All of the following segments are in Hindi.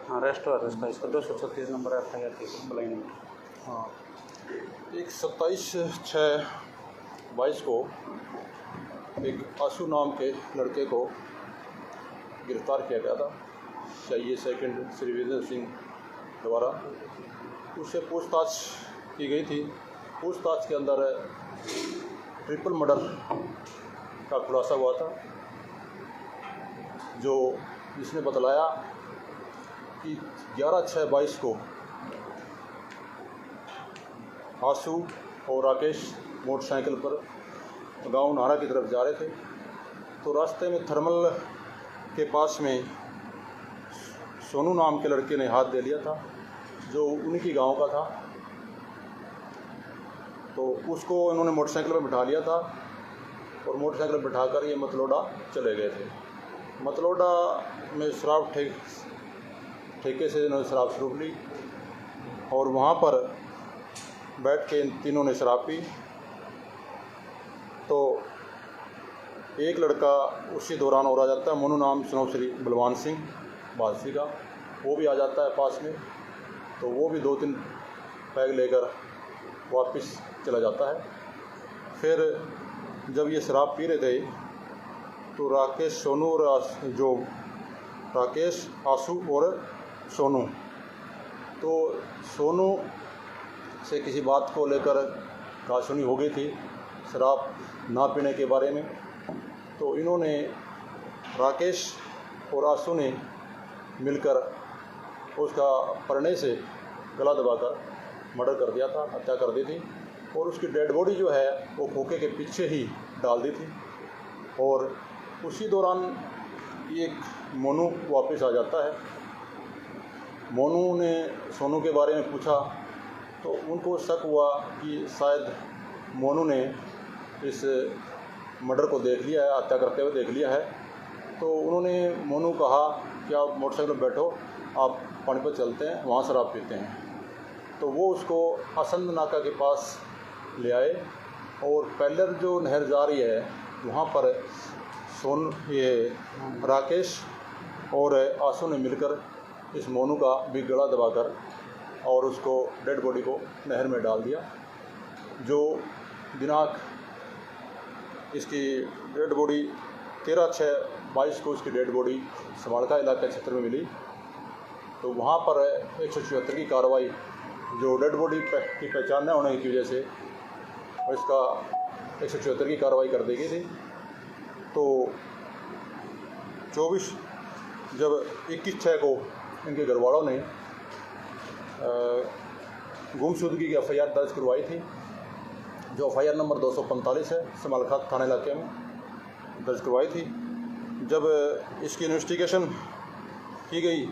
हाँ, रेस्ट हुआ था 27 को, 236 नंबर FIR थी ब्लाइंड में। हाँ, एक 27/6/22 को एक आशु नाम के लड़के को गिरफ्तार किया गया था चाहिए सेकंड श्री वीरेंद्र सिंह द्वारा। उससे पूछताछ की गई थी। पूछताछ के अंदर ट्रिपल मर्डर का खुलासा हुआ था, जो जिसने बतलाया कि 11/6/22 को आशु और राकेश मोटरसाइकिल पर गांव नाहरा की तरफ जा रहे थे। तो रास्ते में थर्मल के पास में सोनू नाम के लड़के ने हाथ दे लिया था, जो उन्हीं की गांव का था। तो उसको इन्होंने मोटरसाइकिल पर बिठा लिया था और मोटरसाइकिल पर बिठाकर ये मतलोडा चले गए थे। मतलोडा में शराब ठेके से इन्होंने शराब शुरू ली और वहाँ पर बैठ के इन तीनों ने शराब पी। तो एक लड़का उसी दौरान और आ जाता है, मोनू नाम श्री बलवान सिंह बादशी का, वो भी आ जाता है पास में। तो वो भी 2-3 पैग लेकर वापस चला जाता है। फिर जब ये शराब पी रहे थे तो राकेश आशु और सोनू, तो सोनू से किसी बात को लेकर कहासुनी हो गई थी शराब ना पीने के बारे में। तो इन्होंने राकेश और आशु ने मिलकर उसका परने से गला दबाकर मर्डर कर दिया था, हत्या कर दी थी। और उसकी डेड बॉडी जो है वो खोखे के पीछे ही डाल दी थी। और उसी दौरान एक मोनू वापस आ जाता है। मोनू ने सोनू के बारे में पूछा तो उनको शक हुआ कि शायद मोनू ने इस मर्डर को देख लिया है, हत्या करते हुए देख लिया है। तो उन्होंने मोनू कहा कि आप मोटरसाइकिल पर बैठो, आप पानीपत चलते हैं, वहाँ शराब पीते हैं। तो वो उसको असंध नाका के पास ले आए और पैलर जो नहर जा रही है वहाँ पर राकेश और आशु ने मिलकर इस मोनू का भी गला दबाकर और उसको डेड बॉडी को नहर में डाल दिया। जो दिनांक इसकी डेड बॉडी 13/6/22 को इसकी डेड बॉडी समालका इलाका क्षेत्र में मिली। तो वहाँ पर 176 की कार्रवाई, जो डेड बॉडी की पहचान न होने की वजह से इसका 176 की कार्रवाई कर दी गई थी। तो 21/6 को इनके घर वालों ने गुमशुदगी की FIR दर्ज करवाई थी, जो FIR नंबर 245 है, समालखा थाना इलाके में दर्ज करवाई थी। जब इसकी इन्वेस्टिगेशन की गई,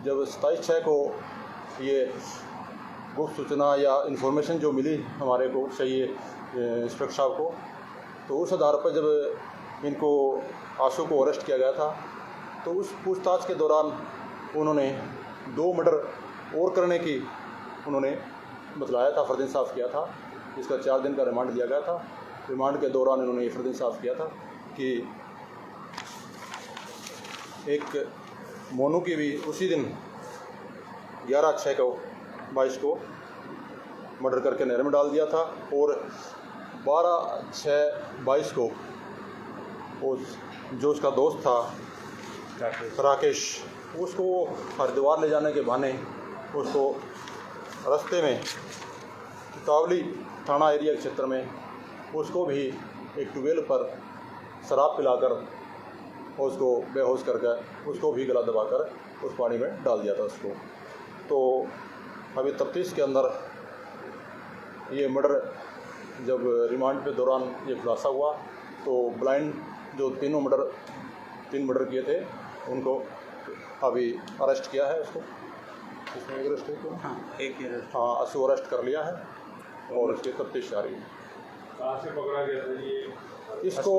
जब 27/6 को ये गुप्त सूचना या इन्फॉर्मेशन जो मिली हमारे को चाहिए इंस्पेक्टर साहब को, तो उस आधार पर जब इनको आशु को अरेस्ट किया गया था तो उस पूछताछ के दौरान उन्होंने 2 मर्डर और करने की उन्होंने बतलाया था, फर्द इंसाफ किया था। इसका 4 दिन का रिमांड दिया गया था। रिमांड के दौरान इन्होंने ये फर्द इंसाफ किया था कि एक मोनू की भी उसी दिन 11/6/22 को मर्डर करके नहर में डाल दिया था और 12/6/22 को जो उसका दोस्त था राकेश, उसको हरिद्वार ले जाने के बहाने उसको रास्ते में तावली थाना एरिया के क्षेत्र में उसको भी एक ट्यूबवेल पर शराब पिलाकर उसको बेहोश करके उसको भी गला दबाकर उस पानी में डाल दिया था उसको। तो अभी तफ्तीश के अंदर ये मर्डर जब रिमांड के दौरान ये खुलासा हुआ तो ब्लाइंड जो 3 मर्डर किए थे उनको अभी अरेस्ट किया है। उसको इसमें एक अरेस्ट है, हाँ आशु अरेस्ट कर लिया है और उसकी तफ्तीश जारी है। कहाँ से पकड़ा गया था ये? इसको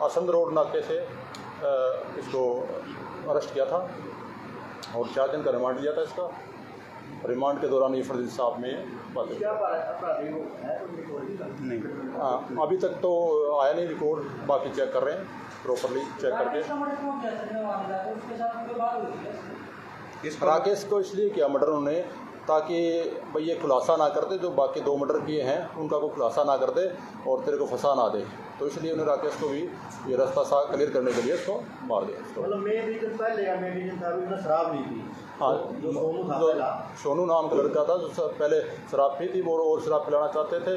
आसंद रोड नाके से इसको अरेस्ट किया था और 4 दिन का रिमांड लिया था इसका। रिमांड के दौरान ये फर्जी साहब में बात नहीं। हाँ, अभी तक तो आया नहीं रिकॉर्ड, बाकी चेक कर रहे हैं प्रॉपरली चेक करके। राकेश को इसलिए किया मर्डर उन्होंने ताकि भाई ये खुलासा ना कर दे, जो बाकी 2 मर्डर किए हैं उनका कोई खुलासा ना कर दे और तेरे को फंसा ना दे, तो इसलिए उन्हें राकेश को भी ये रास्ता सा क्लियर करने के लिए उसको मार दिया। मतलब मेन रीजन पहले का मेन रीजन था उसने शराब नहीं पी। हाँ, जो सोनू था जो पहला, सोनू नाम का लड़का था जो पहले शराब पी थी, वो और शराब पिलाना चाहते थे,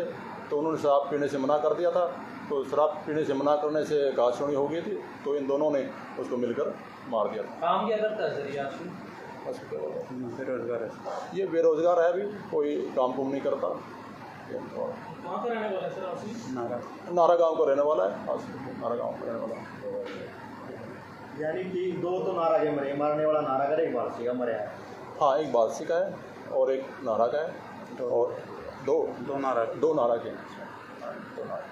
तो उन्होंने शराब पीने से मना कर दिया था। तो शराब पीने से मना करने से घात-छीनी हो गई थी, तो इन दोनों ने उसको मिलकर मार दिया था। काम क्या करता है सर ये आपसे? बेरोजगार है। ये बेरोजगार है, अभी कोई काम कुम नहीं करता। कहाँ का रहने वाला है सर आपसे? नारा नारा गांव का रहने वाला है, नारा गांव का रहने वाला है। यानी कि 2 तो नारा के मरे, मारने वाला नारा का, एक बारसी का मरे है। हाँ, एक बादशी का है और एक नारा का है, और दो नारा के हैं। दो नारा।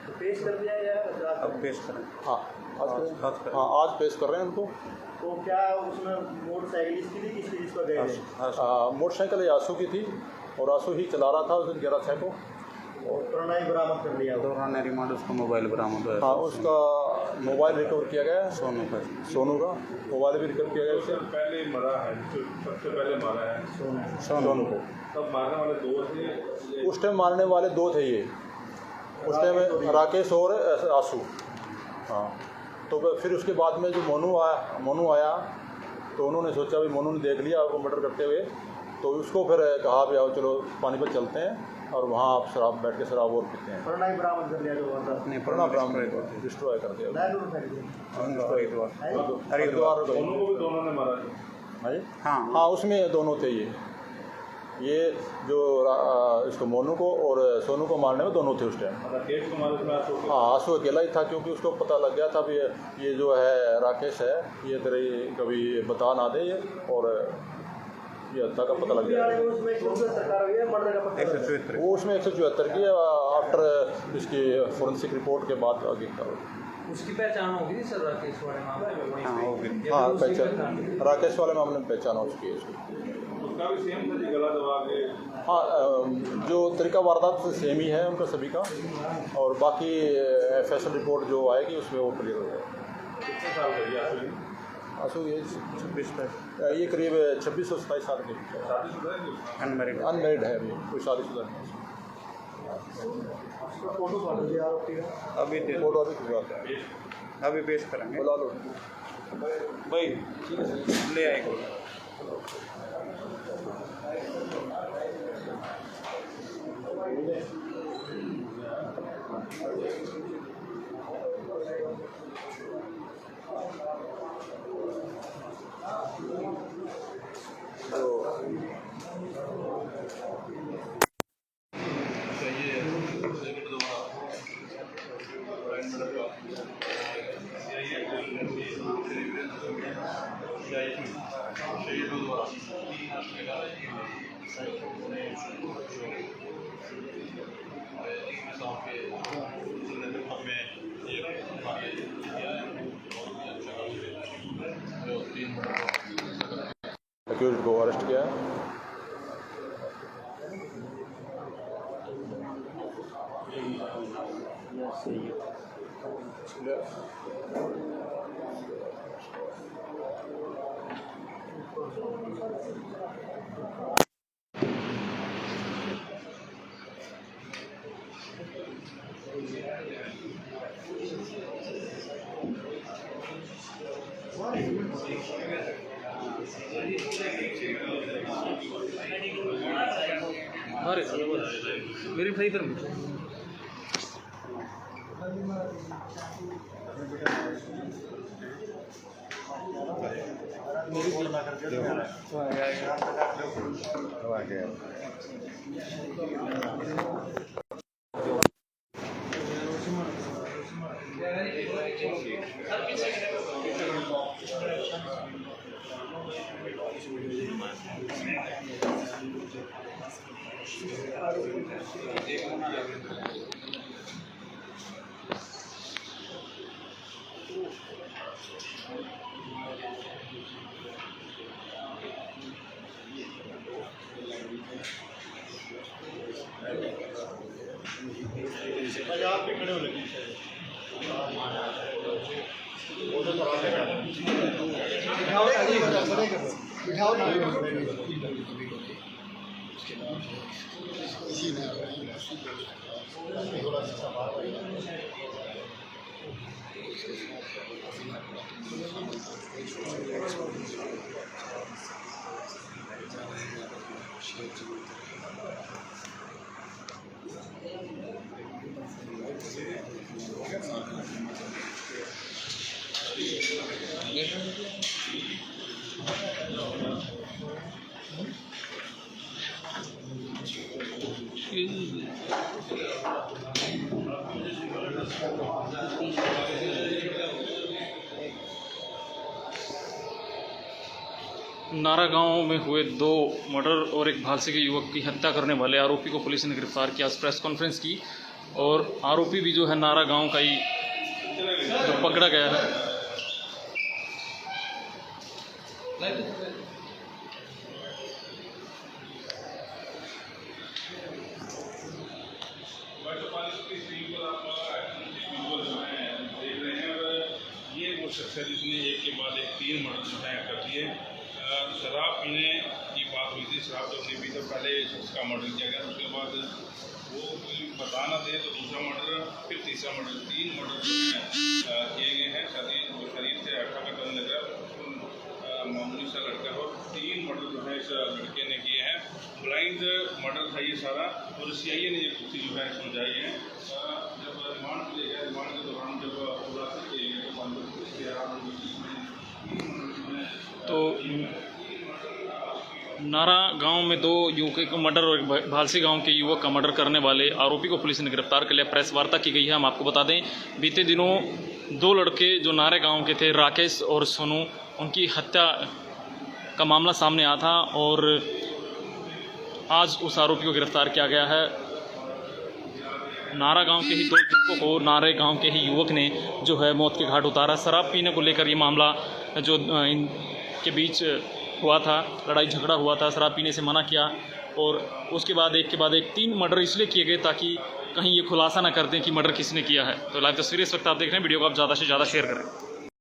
तो पेश कर दिया या अब पेश करें। हाँ, आज पेश कर रहे हैं उनको। तो क्या उसमें मोटरसाइकिल इसकी थी, किस चीज़ पर गए थे? मोटरसाइकिल ये आंसू की थी और आंसू ही चला रहा था उस दिन 11 को। और प्रणय बरामद कर लिया। दौरान रिमांड उसका मोबाइल बरामद हुआ। हाँ, उसका मोबाइल रिकवर किया गया है, सोनू का मोबाइल भी रिकवर किया गया है। पहले मरा है, जो सबसे पहले मारा है सोनू को तब मारने वाले 2 थे। उस टाइम मारने वाले 2 थे ये, उस टाइम राकेश और आंसू। हाँ, तो फिर उसके बाद में जो मोनू आया तो उन्होंने सोचा भी मोनू ने देख लिया आपको मर्डर करते हुए, तो उसको फिर कहा भी आओ चलो पानीपत चलते हैं और वहाँ आप शराब बैठ के शराब और पीते हैं। प्रणय बरामद कर लिया जो वारदात। नहीं, पुराना ब्राह्मण डिस्ट्रॉय कर दिया। नया दूर फेंक दिया। हरिद्वार दोनों को भी दोनों ने मारा था। हाँ जी, हाँ हाँ, उसमें दोनों थे ये जो इसको मोनू को और सोनू को मारने में दोनों थे उस टाइम। राकेश को मारे में आंसू हाँ, आंसू अकेला ही था क्योंकि उसको पता लग गया था भी ये जो है राकेश है ये तेरे कभी बता ना दे और ये हत्या का पता लग गया। उसमें 174 सरकार हुई है, मर्डर का पता लगा। 174 वो उसमें 174 की आफ्टर इसकी फोरेंसिक रिपोर्ट के बाद आगे का। उसकी पहचान होगी थी सर राकेश वाले मामले में? हाँ, हो गई। हाँ, पहचान राकेश वाले मामले में पहचान हो चुकी है इसकी। उसका भी सेम था जी, गला दबा के। हाँ, जो तरीका वारदात से सेम ही है उनका सभी का, और बाकी FSL रिपोर्ट जो आएगी उसमें वो क्लियर हो जाएगा। कितने साल का ये आंसू? आंसू ये 26 ये करीब 26 से 27 साल के शादीशुदा है जी? अनमेरिड है, अभी कोई शादीशुदा नहीं। उसका फोटो फाड़ दिया आरोपी का। अभी दे- फोटो अभी खिंचवाते अभी पेश करेंगे बुला लो। भाई, ले आएगा। एक्यूज्ड को अरेस्ट किया है। अरे मेरी भाई इधर नारा गांव में हुए 2 मर्डर और एक भालसे के युवक की हत्या करने वाले आरोपी को पुलिस ने गिरफ्तार किया। आज प्रेस कॉन्फ्रेंस की और आरोपी भी जो है नारा गांव का ही जो पकड़ा गया है। ये वो शख्स है जिसने एक के बाद एक 3 मर्डर जो है कर दिए। शराब पीने की बात हुई थी, शराब जब नहीं पी तो पहले शख्स का मर्डर किया गया, उसके बाद वो कोई बता ना दे तो दूसरा मर्डर, फिर तीसरा मर्डर, 3 मर्डर जो है किए गए हैं। शरीर से हटा का करने लगा, मामूली सा लड़का हो, 3 मर्डर जो है इस लड़के ने किए हैं। ब्लाइंड मर्डर था ये सारा, और सीआईए ने ये कुर्सी जो है सुलझाई है। जब रिमांड ले गया, रिमांड के दौरान जब खुलासा किए गए तो नारा गांव में 2 युवकों का मर्डर और एक भालसी गांव के युवक का मर्डर करने वाले आरोपी को पुलिस ने गिरफ्तार कर लिया। प्रेस वार्ता की गई है। हम आपको बता दें, बीते दिनों 2 लड़के जो नारे गांव के थे, राकेश और सोनू, उनकी हत्या का मामला सामने आया था और आज उस आरोपी को गिरफ्तार किया गया है। नारा गांव के ही 2 युवकों को नारे गांव के ही युवक ने जो है मौत के घाट उतारा। शराब पीने को लेकर ये मामला जो इनके बीच हुआ था, लड़ाई झगड़ा हुआ था, शराब पीने से मना किया और उसके बाद एक के बाद एक 3 मर्डर इसलिए किए गए ताकि कहीं ये खुलासा ना कर दें कि मर्डर किसने किया है। तो लाइव तस्वीरें इस वक्त आप देख रहे हैं, वीडियो को आप ज़्यादा से ज़्यादा शेयर करें।